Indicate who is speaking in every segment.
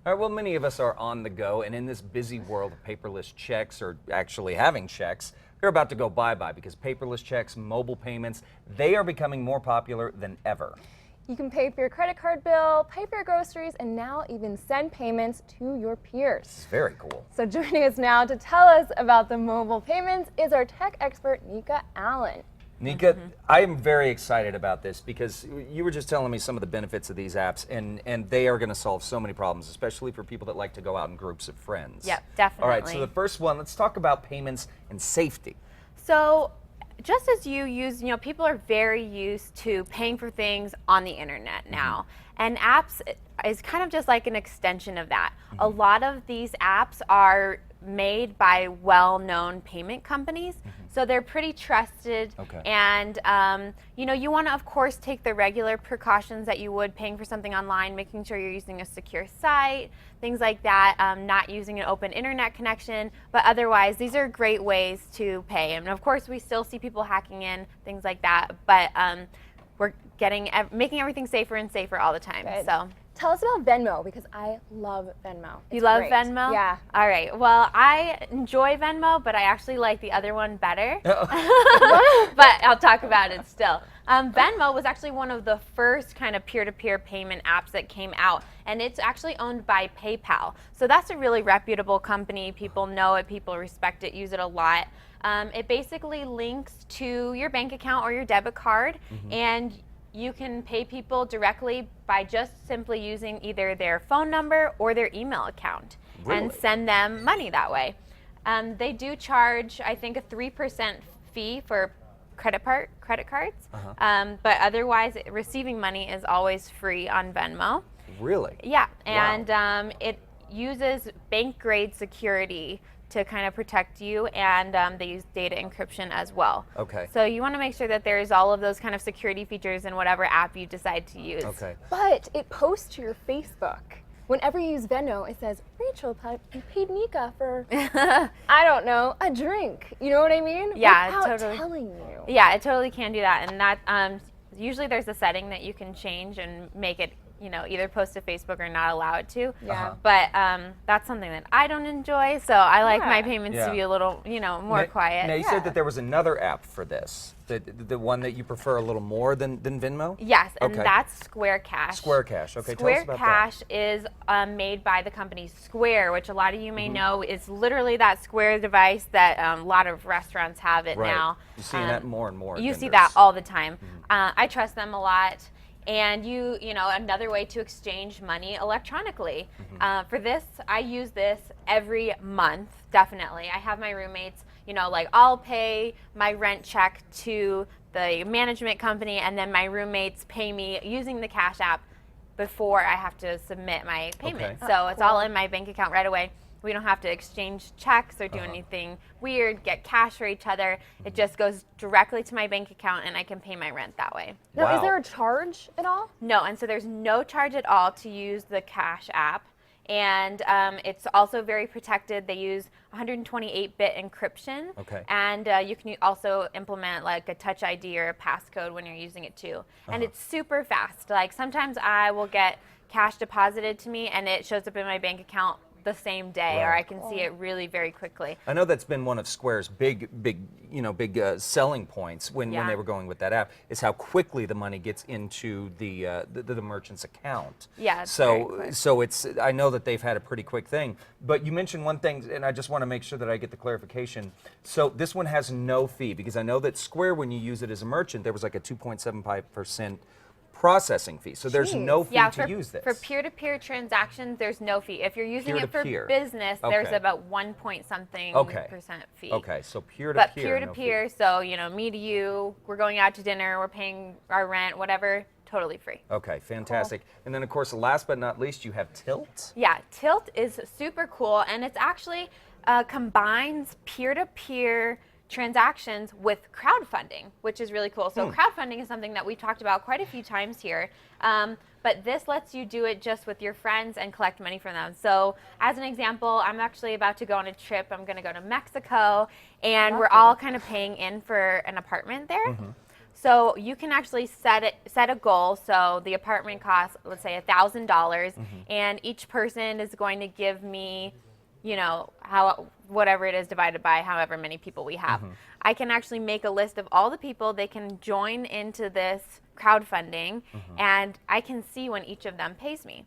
Speaker 1: All right, well, many of us are on the go, and in this busy world of paperless checks or actually having checks, they're about to go bye-bye because paperless checks, mobile payments, they are becoming more popular than ever.
Speaker 2: You can pay for your credit card bill, pay for your groceries, and now even send payments to your peers.
Speaker 1: It's very cool.
Speaker 2: So joining us now to tell us about the mobile payments is our tech expert, Nika Allen.
Speaker 1: Nika, I am very excited about this because you were just telling me some of the benefits of these apps, and they are going to solve so many problems, especially for people that like to go out in groups of friends.
Speaker 3: Yep, definitely.
Speaker 1: All right, so the first one, let's talk about payments and safety.
Speaker 3: So just as you use, people are very used to paying for things on the internet now. And apps is kind of just like an extension of that. A lot of these apps are made by well-known payment companies, so they're pretty trusted.
Speaker 1: Okay.
Speaker 3: And you want to, of course, take the regular precautions that you would paying for something online, making sure you're using a secure site, things like that, not using an open internet connection. But otherwise, these are great ways to pay. And of course, we still see people hacking in, things like that. But we're making everything safer and safer all the time.
Speaker 2: Good.
Speaker 3: So.
Speaker 2: Tell us about Venmo, because I love Venmo.
Speaker 3: You love
Speaker 2: great.
Speaker 3: Venmo?
Speaker 2: Yeah.
Speaker 3: All right. Well, I enjoy Venmo, but I actually like the other one better. But I'll talk about it still. Venmo was actually one of the first kind of peer-to-peer payment apps that came out, and it's actually owned by PayPal. So that's a really reputable company. People know it, people respect it, use it a lot. It basically links to your bank account or your debit card, and you can pay people directly by just simply using either their phone number or their email account and send them money that way. They do charge, I think, a 3% fee for credit cards, but otherwise receiving money is always free on Venmo.
Speaker 1: Really?
Speaker 3: Yeah, and
Speaker 1: Wow.
Speaker 3: it uses bank-grade security to kind of protect you, and they use data encryption as well.
Speaker 1: Okay.
Speaker 3: So you want to make sure that there's all of those kind of security features in whatever app you decide to use.
Speaker 1: Okay.
Speaker 2: But it posts to your Facebook. Whenever you use Venmo, it says, Rachel paid Nika for, I don't know, a drink. You know what I mean?
Speaker 3: Yeah,
Speaker 2: Without
Speaker 3: totally.
Speaker 2: telling you.
Speaker 3: Yeah, it totally can do that, and that usually there's a setting that you can change and make it either post to Facebook or not allow it to.
Speaker 2: Yeah.
Speaker 3: But that's something that I don't enjoy, so I like my
Speaker 2: Yeah.
Speaker 3: payments
Speaker 1: Yeah.
Speaker 3: to be a little, more quiet.
Speaker 1: Now, you
Speaker 2: Yeah.
Speaker 1: said that there was another app for this, the one that you prefer a little more than Venmo?
Speaker 3: Yes, and
Speaker 1: Okay.
Speaker 3: that's Square Cash.
Speaker 1: Square Cash. Okay, tell us
Speaker 3: Square
Speaker 1: about
Speaker 3: Cash is made by the company Square, which a lot of you may know is literally that Square device that a lot of restaurants have it
Speaker 1: Right.
Speaker 3: now.
Speaker 1: You're seeing that more and more.
Speaker 3: You see
Speaker 1: vendors.
Speaker 3: that all the time. I trust them a lot. And another way to exchange money electronically. For this, I use this every month, definitely. I have my roommates, I'll pay my rent check to the management company, and then my roommates pay me using the Cash App before I have to submit my payment.
Speaker 1: Okay.
Speaker 3: So it's all in my bank account right away. We don't have to exchange checks or do anything weird, get cash for each other. It just goes directly to my bank account, and I can pay my rent that way.
Speaker 2: Now,
Speaker 1: Wow.
Speaker 2: is there a charge at all?
Speaker 3: No, and so there's no charge at all to use the Cash App. And it's also very protected. They use 128-bit encryption.
Speaker 1: Okay.
Speaker 3: And you can also implement like a Touch ID or a passcode when you're using it too. And it's super fast. Like sometimes I will get cash deposited to me and it shows up in my bank account the same day, or
Speaker 1: Right.
Speaker 3: I can see it really very quickly.
Speaker 1: I know that's been one of Square's big selling points when
Speaker 3: Yeah.
Speaker 1: they were going with that app is how quickly the money gets into the merchant's account.
Speaker 3: Yeah, it's very
Speaker 1: So
Speaker 3: quick.
Speaker 1: so it's I know that they've had a pretty quick thing. But you mentioned one thing, and I just want to make sure that I get the clarification. So this one has no fee because I know that Square, when you use it as a merchant, there was like a 2.75% processing fee. So there's no fee
Speaker 3: Yeah,
Speaker 1: to use this.
Speaker 3: for peer-to-peer transactions, there's no fee. If you're using it for
Speaker 1: Peer-to-peer.
Speaker 3: business, there's
Speaker 1: Okay.
Speaker 3: about 1 point something
Speaker 1: Okay.
Speaker 3: percent fee.
Speaker 1: Okay, so peer to
Speaker 3: But
Speaker 1: peer.
Speaker 3: peer-to-peer, so me to you, we're going out to dinner, we're paying our rent, whatever, totally free.
Speaker 1: Okay, fantastic. And then, of course, last but not least, you have Tilt.
Speaker 3: Yeah, Tilt is super cool, and it's actually combines peer-to-peer transactions with crowdfunding, which is really cool. So crowdfunding is something that we've talked about quite a few times here. But this lets you do it just with your friends and collect money from them. So as an example, I'm actually about to go on a trip. I'm going to go to Mexico, and we're all kind of paying in for an apartment there. So you can actually set a goal. So the apartment costs, let's say, $1,000, and each person is going to give me, you know, whatever it is divided by however many people we have. I can actually make a list of all the people. They can join into this crowdfunding, and I can see when each of them pays me.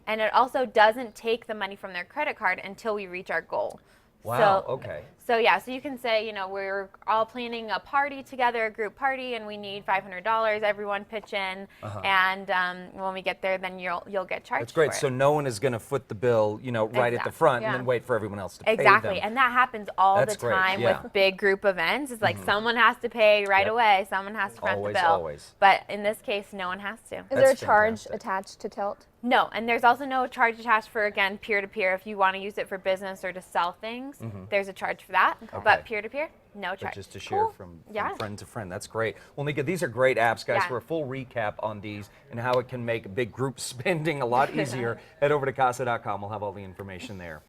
Speaker 3: And it also doesn't take the money from their credit card until we reach our goal.
Speaker 1: Wow,
Speaker 3: So,
Speaker 1: okay.
Speaker 3: So yeah, so you can say, you know, we're all planning a party together, a group party, and we need $500. Everyone pitch in, and when we get there, then you'll get charged.
Speaker 1: That's great.
Speaker 3: For it.
Speaker 1: So no one is going to foot the bill, you know, right at the front and
Speaker 3: yeah.
Speaker 1: then wait for everyone else to pay them.
Speaker 3: Exactly, and that happens all
Speaker 1: That's
Speaker 3: the
Speaker 1: great,
Speaker 3: time
Speaker 1: yeah.
Speaker 3: with big group events. It's like someone has to pay right
Speaker 1: Yep.
Speaker 3: away, someone has to front
Speaker 1: Always,
Speaker 3: the bill.
Speaker 1: always.
Speaker 3: But in this case, no one has to.
Speaker 2: Is there a
Speaker 1: That's
Speaker 2: charge
Speaker 1: fantastic.
Speaker 2: attached to Tilt?
Speaker 3: No, and there's also no charge attached for, again, peer-to-peer. If you want to use it for business or to sell things, there's a charge for that.
Speaker 1: Okay.
Speaker 3: But peer-to-peer, no
Speaker 1: But
Speaker 3: charge.
Speaker 1: just to share
Speaker 3: Cool.
Speaker 1: from
Speaker 3: Yeah.
Speaker 1: friend to friend. That's great. Well, Nika, these are great apps, guys.
Speaker 3: Yeah.
Speaker 1: For a full recap on these and how it can make big group spending a lot easier, head over to casa.com. We'll have all the information there.